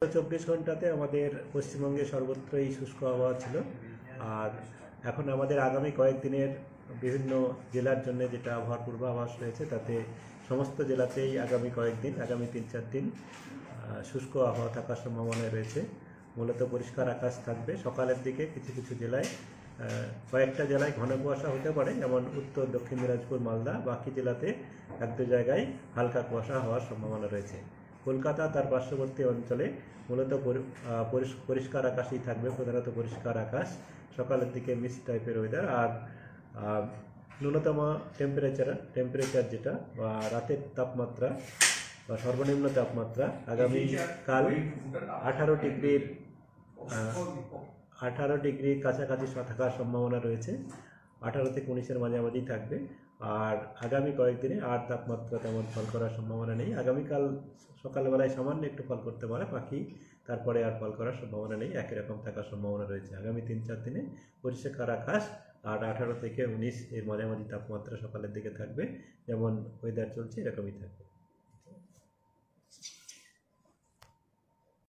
চব্বিশ ঘন্টাতে আমাদের পশ্চিমবঙ্গে সর্বত্রই শুষ্ক আবহাওয়া ছিল। আর এখন আমাদের আগামী কয়েকদিনের বিভিন্ন জেলার জন্য যেটা আবহাওয়ার পূর্বাভাস রয়েছে তাতে সমস্ত জেলাতেই আগামী কয়েকদিন, আগামী 3-4 দিন শুষ্ক আবহাওয়া থাকার সম্ভাবনা রয়েছে। মূলত পরিষ্কার আকাশ থাকবে। সকালের দিকে কিছু কিছু জেলায় কয়েকটা জেলায় ঘন কুয়াশা হতে পারে, যেমন উত্তর দক্ষিণ দিনাজপুর, মালদা। বাকি জেলাতে 1-2 জায়গায় হালকা কুয়াশা হওয়ার সম্ভাবনা রয়েছে। কলকাতা তার পার্শ্ববর্তী অঞ্চলে মূলত পরিষ্কার আকাশই থাকবে, প্রধানত পরিষ্কার আকাশ। সকালের দিকে মিক্সড টাইপের ওয়েদার। আর ন্যূনতম টেম্পারেচার যেটা বা রাতের তাপমাত্রা বা সর্বনিম্ন তাপমাত্রা আগামীকাল 18 ডিগ্রির কাছাকাছি থাকার সম্ভাবনা রয়েছে। 18 থেকে 19-এর মাঝামাঝি থাকবে। আর আগামী কয়েকদিনে আর তাপমাত্রা তেমন ফল করার সম্ভাবনা নেই। আগামীকাল সকালবেলায় সামান্য একটু ফল করতে পারে, বাকি তারপরে আর ফল করার সম্ভাবনা নেই, একই রকম থাকার সম্ভাবনা রয়েছে। আগামী 3-4 দিনে পরিষ্কার আকাশ আর 18 থেকে 19 এর মাঝামাঝি তাপমাত্রা সকালের দিকে থাকবে। যেমন ওয়েদার চলছে এরকমই থাকবে।